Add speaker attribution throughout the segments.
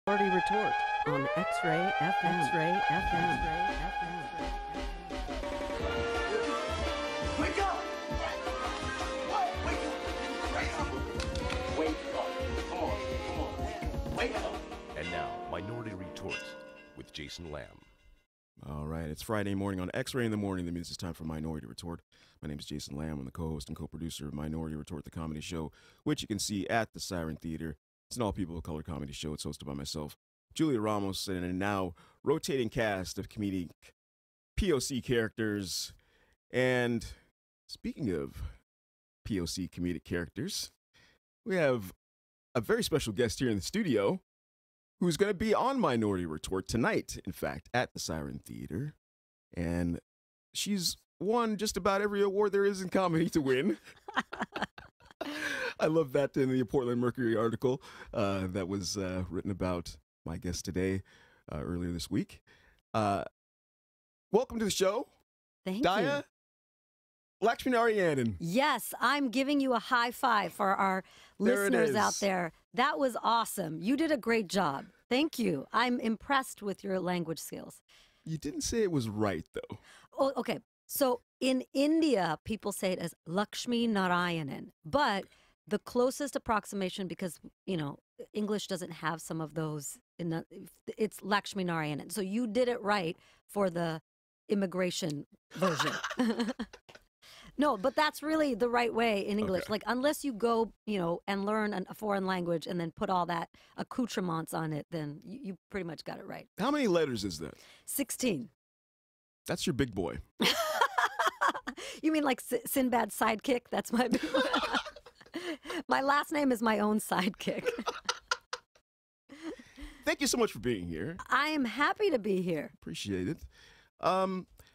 Speaker 1: Retort on X-Ray FM. X-Ray FM. X-Ray FM.
Speaker 2: Wake up! Wake up! Wake up! Come on. Wake up!
Speaker 3: And now, Minority Retort with Jason Lamb.
Speaker 4: All right, it's Friday morning on X-Ray in the Morning. That means it's time for Minority Retort. My name is Jason Lamb. I'm the co-host and co-producer of Minority Retort, the comedy show, which you can see at the Siren Theater. It's an all-people of color comedy show. It's hosted by myself, Julia Ramos, and a now rotating cast of comedic POC characters. And speaking of POC comedic characters, we have a very special guest here in the studio who's going to be on Minority Retort tonight, in fact, at the Siren Theater. And she's won just about every award there is in comedy to win. I love that in the Portland Mercury article that was written about my guest today earlier this week. Welcome to the show.
Speaker 5: Thank
Speaker 4: Daya
Speaker 5: you.
Speaker 4: Lakshminarayanan.
Speaker 5: Yes, I'm giving you a high five for our
Speaker 4: There it
Speaker 5: listeners out
Speaker 4: is.
Speaker 5: there. That was awesome. You did a great job. Thank you. I'm impressed with your language skills.
Speaker 4: You didn't say it was right, though.
Speaker 5: Oh, okay. So in India, people say it as Lakshmi Narayanan, but the closest approximation, because, you know, English doesn't have some of those, it's Lakshmi Narayanan. So you did it right for the immigration version. No, but that's really the right way in English.
Speaker 4: Okay.
Speaker 5: Like, unless you go, you know, and learn a foreign language and then put all that accoutrements on it, then you pretty much got it right.
Speaker 4: How many letters is that?
Speaker 5: 16.
Speaker 4: That's your big boy.
Speaker 5: You mean like Sinbad's sidekick? That's my big My last name is my own sidekick.
Speaker 4: Thank you so much for being here.
Speaker 5: I am happy to be here.
Speaker 4: Appreciate it.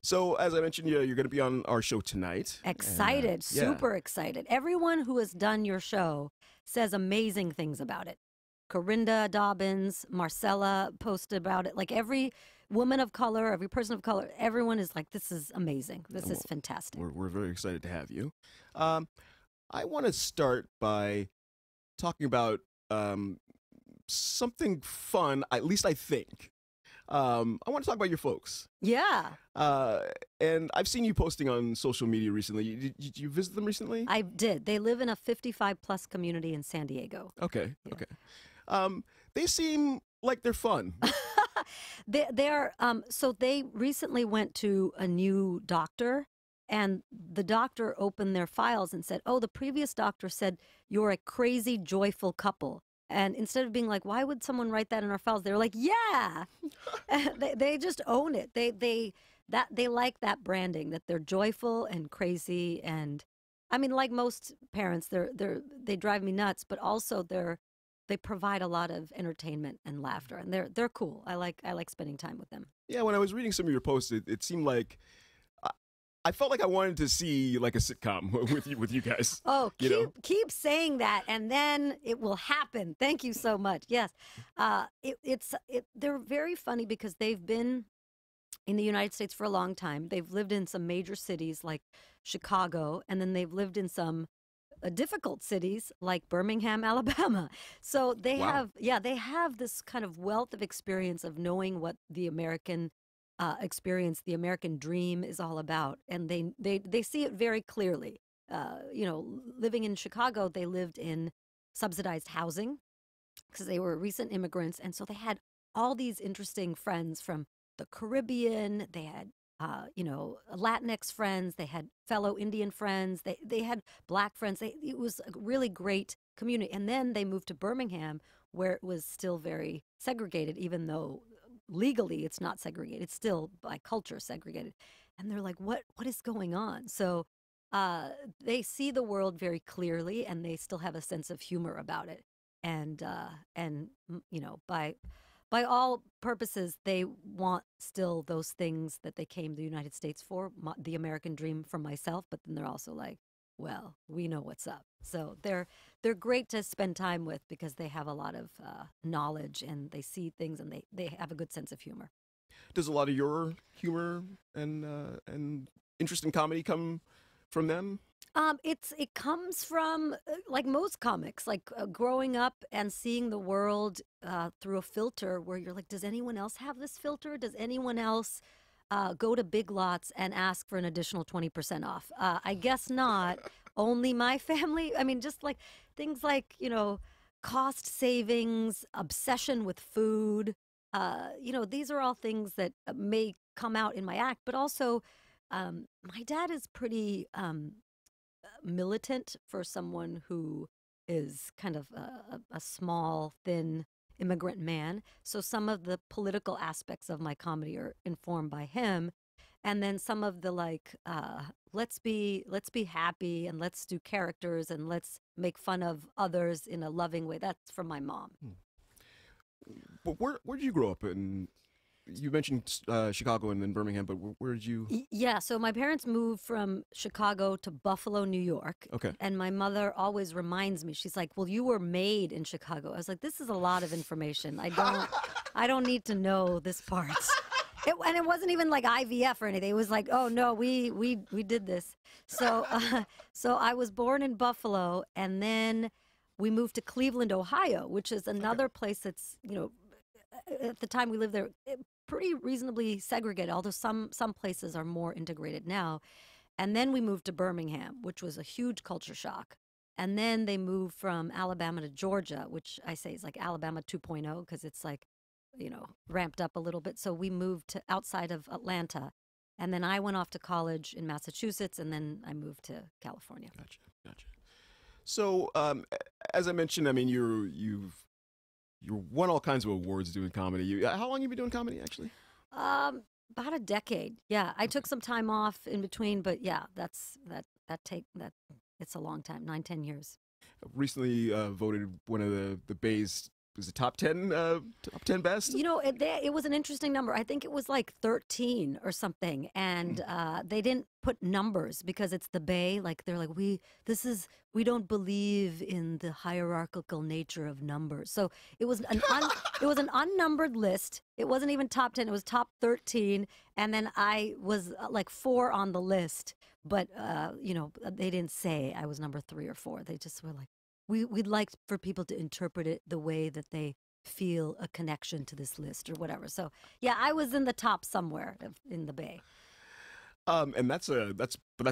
Speaker 4: So, as I mentioned, you're going to be on our show tonight.
Speaker 5: Excited,
Speaker 4: And, yeah.
Speaker 5: super excited. Everyone who has done your show says amazing things about it. Corinda Dobbins, Marcella posted about it. Like every woman of color, every person of color, everyone is like, this is amazing. This is fantastic.
Speaker 4: We're very excited to have you. I want to start by talking about something fun, at least I think. I want to talk about your folks.
Speaker 5: Yeah,
Speaker 4: And I've seen you posting on social media recently. Did you visit them recently?
Speaker 5: I did. They live in a 55-plus community in San Diego.
Speaker 4: Okay,
Speaker 5: Yeah.
Speaker 4: okay. They seem like they're fun.
Speaker 5: They're so they recently went to a new doctor, and the doctor opened their files and said, "Oh, the previous doctor said you're a crazy, joyful couple." And instead of being like, "Why would someone write that in our files?" They were like, "Yeah." They just own it. They like that branding, that they're joyful and crazy. And I mean, like most parents, they drive me nuts, but also they provide a lot of entertainment and laughter, and they're cool. I like spending time with them.
Speaker 4: Yeah, when I was reading some of your posts, it seemed like I felt like I wanted to see like a sitcom with you guys.
Speaker 5: Oh,
Speaker 4: You know?
Speaker 5: keep saying that, and then it will happen. Thank you so much. Yes, they're very funny because they've been in the United States for a long time. They've lived in some major cities like Chicago, and then they've lived in some difficult cities like Birmingham, Alabama. So they
Speaker 4: Wow.
Speaker 5: have this kind of wealth of experience of knowing what the American experience, the American dream is all about, and they see it very clearly. You know, living in Chicago, they lived in subsidized housing because they were recent immigrants, and so they had all these interesting friends from the Caribbean. They had you know, Latinx friends. They had fellow Indian friends. They had black friends. It was a really great community. And then they moved to Birmingham, where it was still very segregated, even though legally it's not segregated. It's still by culture segregated. And they're like, what is going on? So they see the world very clearly, and they still have a sense of humor about it. And you know, by all purposes, they want still those things that they came to the United States for, the American dream for myself. But then they're also like, well, we know what's up. So they're great to spend time with because they have a lot of knowledge, and they see things, and they have a good sense of humor.
Speaker 4: Does a lot of your humor and interest in comedy come from them?
Speaker 5: It comes from like most comics, like growing up and seeing the world through a filter where you're like, does anyone else have this filter? Does anyone else go to Big Lots and ask for an additional 20% off? I guess not. Only my family. I mean, just like things like, cost savings, obsession with food. These are all things that may come out in my act, but also my dad is pretty militant for someone who is kind of a small, thin immigrant man. So some of the political aspects of my comedy are informed by him. And then some of the like, let's be happy and let's do characters and let's make fun of others in a loving way. That's from my mom.
Speaker 4: But where did you grow up? And you mentioned Chicago and then Birmingham, but where did you?
Speaker 5: Yeah, so my parents moved from Chicago to Buffalo, New York.
Speaker 4: Okay.
Speaker 5: And my mother always reminds me, she's like, "Well, you were made in Chicago." I was like, "This is a lot of information. I don't need to know this part." And it wasn't even like IVF or anything. It was like, "Oh no, we did this." So so I was born in Buffalo, and then we moved to Cleveland, Ohio, which is another place that's, at the time we lived there, pretty reasonably segregated, although some places are more integrated now. And then we moved to Birmingham, which was a huge culture shock. And then they moved from Alabama to Georgia, which I say is like Alabama 2.0 because it's like, ramped up a little bit. So we moved to outside of Atlanta. And then I went off to college in Massachusetts, and then I moved to California.
Speaker 4: Gotcha. So, as I mentioned, I mean, you've won all kinds of awards doing comedy. How long have you been doing comedy, actually?
Speaker 5: About a decade. Yeah, I took some time off in between, but yeah, it's a long time, 9-10 years.
Speaker 4: Recently voted one of the Bay's, was it top 10 best?
Speaker 5: It was an interesting number. I think it was like 13 or something, and they didn't put numbers because it's the Bay. Like they're like, we don't believe in the hierarchical nature of numbers. So it was it was an unnumbered list. It wasn't even top 10. It was top 13, and then I was like 4 on the list. But they didn't say I was number 3 or 4. They just were like, we'd like for people to interpret it the way that they feel a connection to this list or whatever. So yeah, I was in the top somewhere in the Bay.
Speaker 4: And that's a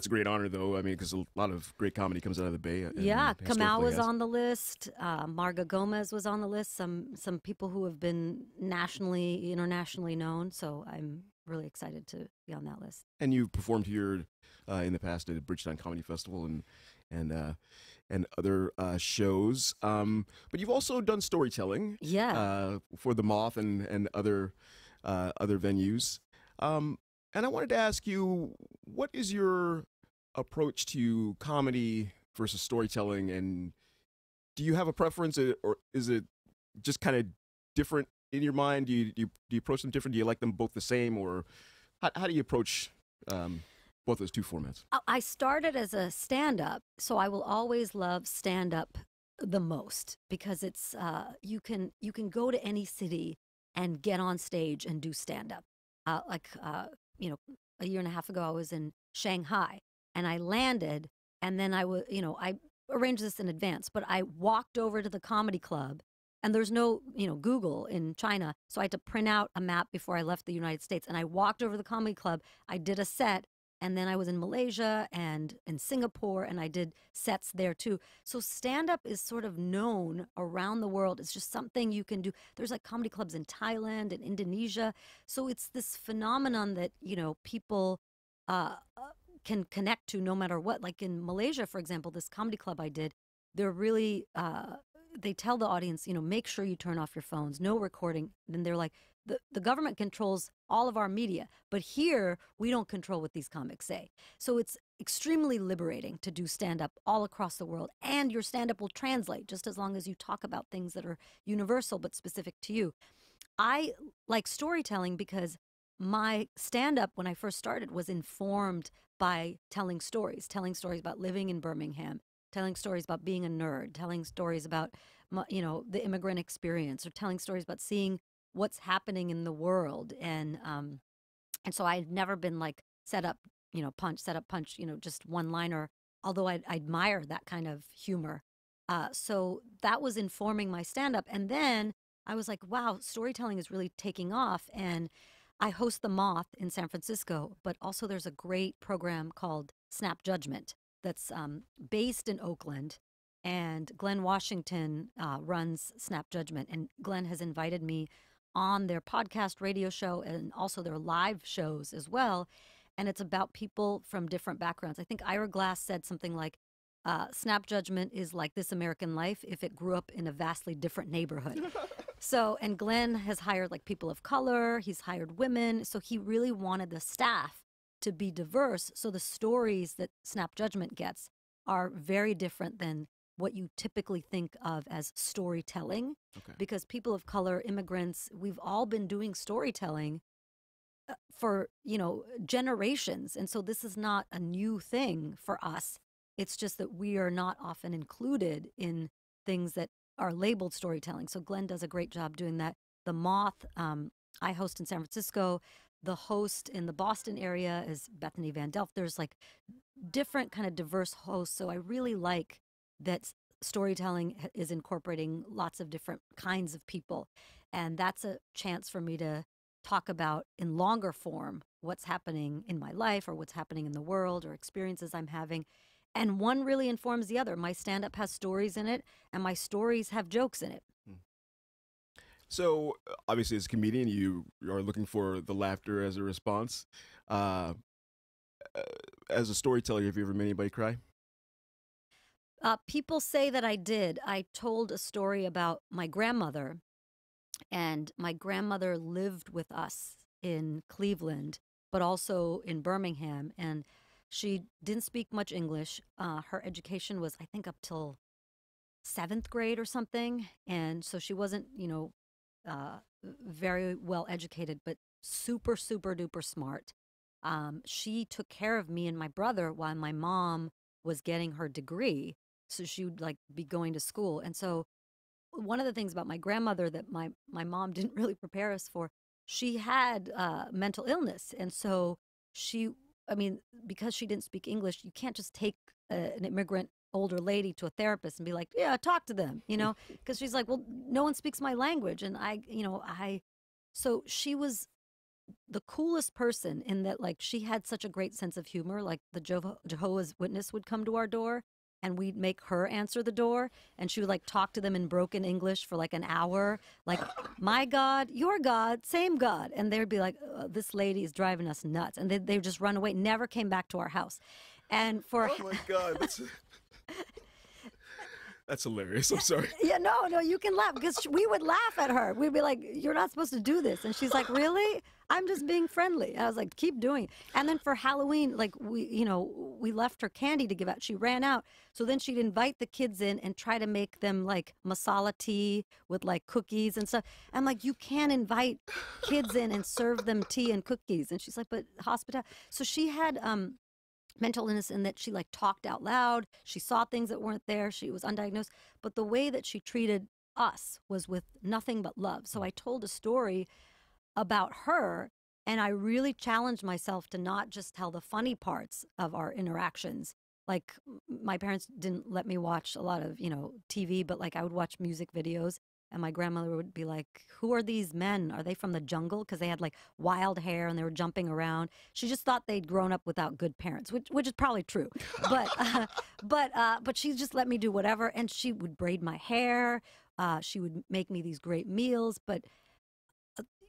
Speaker 4: great honor, though. I mean, because a lot of great comedy comes out of the Bay.
Speaker 5: Yeah, Kamau was on the list. Marga Gomez was on the list. Some people who have been nationally, internationally known. So I'm really excited to be on that list.
Speaker 4: And you've performed here in the past at the Bridgetown Comedy Festival and other shows. But you've also done storytelling.
Speaker 5: Yeah.
Speaker 4: For the Moth and other venues. And I wanted to ask you, what is your approach to comedy versus storytelling, and do you have a preference, or is it just kind of different in your mind? Do you approach them different? Do you like them both the same, or how do you approach both those two formats?
Speaker 5: I started as a stand-up, so I will always love stand-up the most because it's you can go to any city and get on stage and do stand-up. A year and a half ago, I was in Shanghai, and I landed, and then I arranged this in advance, but I walked over to the comedy club, and there's no, Google in China, so I had to print out a map before I left the United States, and I walked over to the comedy club, I did a set, and then I was in Malaysia and in Singapore, and I did sets there too. So stand-up is sort of known around the world. It's just something you can do. There's like comedy clubs in Thailand and Indonesia. So it's this phenomenon that, people can connect to no matter what. Like in Malaysia, for example, this comedy club I did, they're really, they tell the audience, make sure you turn off your phones, no recording. Then they're like, the government controls all of our media, but here we don't control what these comics say. So it's extremely liberating to do stand-up all across the world, and your stand-up will translate just as long as you talk about things that are universal but specific to you. I like storytelling because my stand-up when I first started was informed by telling stories about living in Birmingham, telling stories about being a nerd, telling stories about the immigrant experience, or telling stories about seeing what's happening in the world. And so I've never been like set up punch, just one liner. although I admire that kind of humor. So that was informing my stand-up. And then I was like, wow, storytelling is really taking off. And I host The Moth in San Francisco, but also there's a great program called Snap Judgment that's based in Oakland. And Glenn Washington runs Snap Judgment. And Glenn has invited me on their podcast radio show and also their live shows as well. And it's about people from different backgrounds. I think Ira Glass said something like, Snap Judgment is like This American Life if it grew up in a vastly different neighborhood. So, and Glenn has hired like people of color, he's hired women. So he really wanted the staff to be diverse. So the stories that Snap Judgment gets are very different than what you typically think of as storytelling.
Speaker 4: Okay.
Speaker 5: Because people of color, immigrants, we've all been doing storytelling for, generations. And so this is not a new thing for us. It's just that we are not often included in things that are labeled storytelling. So Glenn does a great job doing that. The Moth, I host in San Francisco. The host in the Boston area is Bethany Van Delft. There's like different kind of diverse hosts. So I really like that storytelling is incorporating lots of different kinds of people. And that's a chance for me to talk about in longer form what's happening in my life or what's happening in the world or experiences I'm having. And one really informs the other. My stand-up has stories in it, and my stories have jokes in it.
Speaker 4: So, obviously, as a comedian, you are looking for the laughter as a response. As a storyteller, have you ever made anybody cry?
Speaker 5: People say that I did. I told a story about my grandmother, and my grandmother lived with us in Cleveland, but also in Birmingham, and she didn't speak much English. Her education was, I think, up till 7th grade or something. And so she wasn't, very well educated, but super, super duper smart. She took care of me and my brother while my mom was getting her degree. So she would like be going to school. And so one of the things about my grandmother that my mom didn't really prepare us for, she had mental illness. And so because she didn't speak English, you can't just take an immigrant older lady to a therapist and be like, yeah, talk to them, because she's like, well, no one speaks my language. And so she was the coolest person in that, like, she had such a great sense of humor. Like the Jehovah's Witness would come to our door and we'd make her answer the door, and she would like talk to them in broken English for like an hour, like, my God, your God, same God. And they would be like, this lady is driving us nuts. And they would just run away, never came back to our house. And for
Speaker 4: Oh my God, that's hilarious. I'm sorry.
Speaker 5: Yeah, no, you can laugh, because we would laugh at her. We'd be like, you're not supposed to do this. And she's like, really? I'm just being friendly. And I was like, keep doing it. And then for Halloween, like, we left her candy to give out. She ran out. So then she'd invite the kids in and try to make them like masala tea with like cookies and stuff. I'm like, you can't invite kids in and serve them tea and cookies. And she's like, but hospitality. So she had mental illness in that she like talked out loud. She saw things that weren't there. She was undiagnosed. But the way that she treated us was with nothing but love. So I told a story about her, and I really challenged myself to not just tell the funny parts of our interactions. Like, my parents didn't let me watch a lot of, TV, but like I would watch music videos. And my grandmother would be like, who are these men? Are they from the jungle? Because they had like wild hair and they were jumping around. She just thought they'd grown up without good parents, which is probably true. But she just let me do whatever. And she would braid my hair. She would make me these great meals. But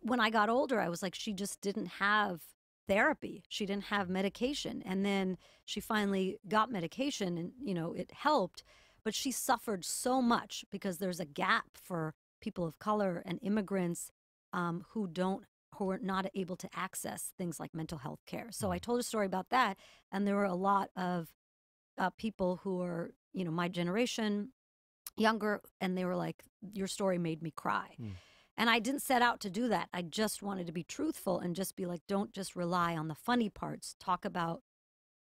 Speaker 5: when I got older, I was like, she just didn't have therapy. She didn't have medication. And then she finally got medication and, it helped. But she suffered so much because there's a gap for people of color and immigrants who are not able to access things like mental health care. So I told a story about that, and there were a lot of people who are, my generation, younger, and they were like, your story made me cry. And I didn't set out to do that. I just wanted to be truthful and just be like, don't just rely on the funny parts. Talk about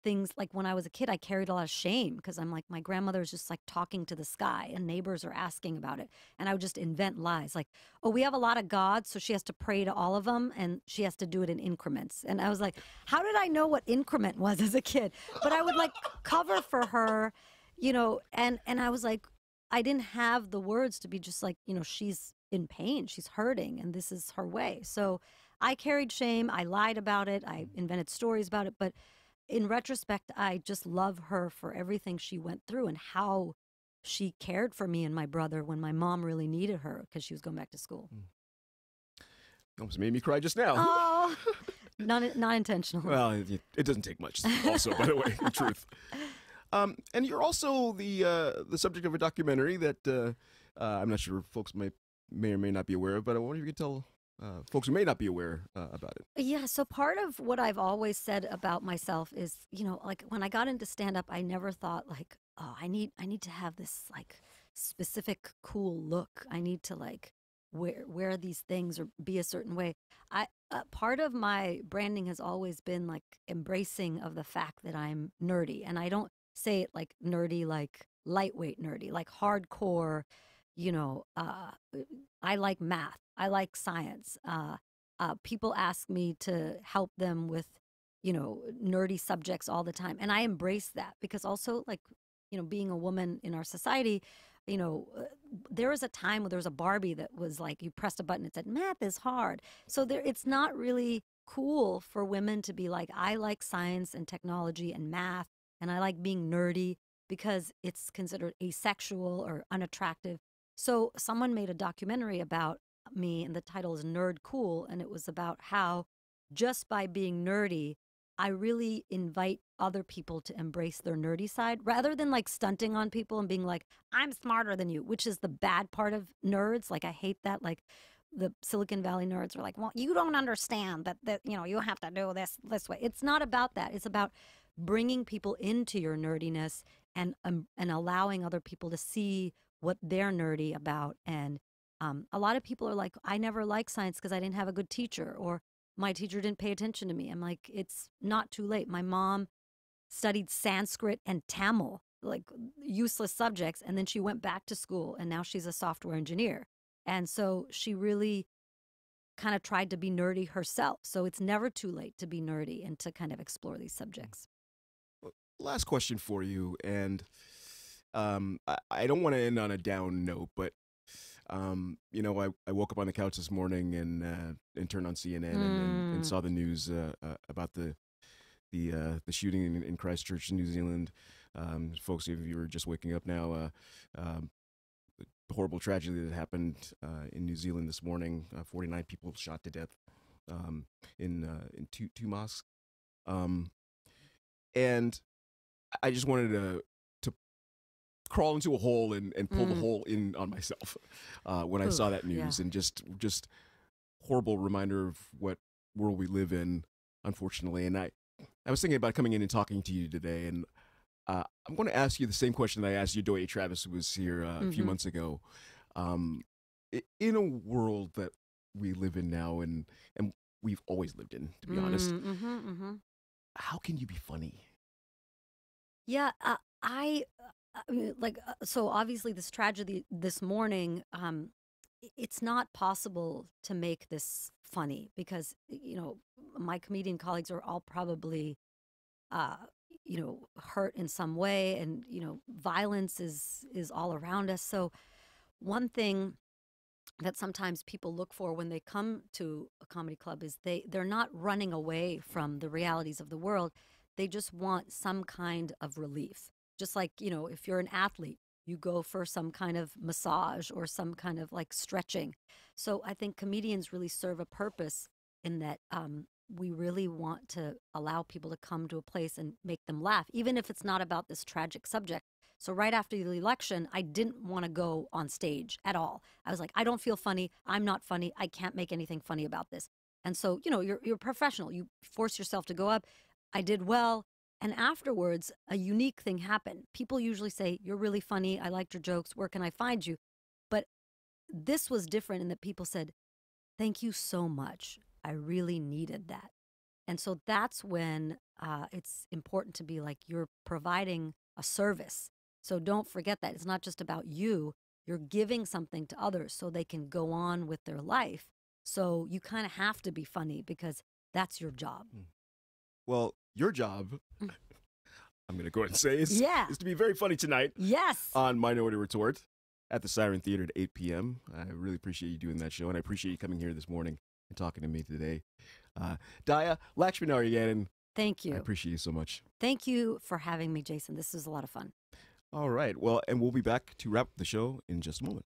Speaker 5: things like when I was a kid, I carried a lot of shame because I'm like, my grandmother's just like talking to the sky and neighbors are asking about it. And I would just invent lies like, oh, we have a lot of gods, so she has to pray to all of them and she has to do it in increments. And I was like, how did I know what increment was as a kid? But I would like cover for her, and I was like, I didn't have the words to be just like, she's in pain, she's hurting, and this is her way. So I carried shame, I lied about it, I invented stories about it, but in retrospect, I just love her for everything she went through and how she cared for me and my brother when my mom really needed her because she was going back to school.
Speaker 4: Almost made me cry just now.
Speaker 5: Oh, not intentional.
Speaker 4: Well, it doesn't take much. Also, by the way, the truth. And you're also the subject of a documentary that I'm not sure folks may or may not be aware of, but I wonder if you could tell folks who may not be aware about it.
Speaker 5: Yeah, so part of what I've always said about myself is, like when I got into stand-up, I never thought like, oh, I need to have this like specific cool look. I need to like wear these things or be a certain way. Part of my branding has always been like embracing of the fact that I'm nerdy, and I don't say it like nerdy, like lightweight nerdy, like hardcore. I like math. I like science. People ask me to help them with, nerdy subjects all the time. And I embrace that because also like, being a woman in our society, there was a time when there was a Barbie that was like, you pressed a button, it said, math is hard. So it's not really cool for women to be like, I like science and technology and math, and I like being nerdy because it's considered asexual or unattractive. So someone made a documentary about me, and the title is Nerd Cool, and it was about how just by being nerdy, I really invite other people to embrace their nerdy side rather than like stunting on people and being like, I'm smarter than you, which is the bad part of nerds. Like, I hate that. Like, the Silicon Valley nerds are like, well, you don't understand that you have to do this way. It's not about that. It's about bringing people into your nerdiness and allowing other people to see what they're nerdy about. And a lot of people are like, I never liked science because I didn't have a good teacher, or my teacher didn't pay attention to me. I'm like, it's not too late. My mom studied Sanskrit and Tamil, like useless subjects, and then she went back to school, and now she's a software engineer. And so she really kind of tried to be nerdy herself. So it's never too late to be nerdy and to kind of explore these subjects.
Speaker 4: Last question for you, and I don't want to end on a down note, but I woke up on the couch this morning and turned on CNN and saw the news about the shooting in Christchurch, New Zealand. Folks, if you were just waking up now, the horrible tragedy that happened in New Zealand this morning. 49 people shot to death in two mosques, and I just wanted to crawl into a hole and pull the hole in on myself when I saw that news, and just horrible reminder of what world we live in, unfortunately. And I was thinking about coming in and talking to you today, and I'm going to ask you the same question that I asked you, Doye Travis, who was here a few months ago. In a world that we live in now, and we've always lived in, to be honest, how can you be funny?
Speaker 5: Yeah, so obviously this tragedy this morning, it's not possible to make this funny because, my comedian colleagues are all probably, hurt in some way, and, violence is all around us. So one thing that sometimes people look for when they come to a comedy club is they're not running away from the realities of the world. They just want some kind of relief. Just like, if you're an athlete, you go for some kind of massage or some kind of like stretching. So I think comedians really serve a purpose in that we really want to allow people to come to a place and make them laugh, even if it's not about this tragic subject. So right after the election, I didn't want to go on stage at all. I was like, I don't feel funny. I'm not funny. I can't make anything funny about this. And so, you're a professional. You force yourself to go up. I did well. And afterwards, a unique thing happened. People usually say, you're really funny. I liked your jokes. Where can I find you? But this was different in that people said, thank you so much. I really needed that. And so that's when it's important to be like you're providing a service. So don't forget that. It's not just about you. You're giving something to others so they can go on with their life. So you kind of have to be funny because that's your job.
Speaker 4: Well, your job, I'm going to go ahead and say, is to be very funny tonight.
Speaker 5: Yes.
Speaker 4: On Minority Retort at the Siren Theater at 8 p.m. I really appreciate you doing that show, and I appreciate you coming here this morning and talking to me today. Daya, Lakshminarayanan.
Speaker 5: Thank you.
Speaker 4: I appreciate you so much.
Speaker 5: Thank you for having me, Jason. This is a lot of fun.
Speaker 4: All right. Well, and we'll be back to wrap the show in just a moment.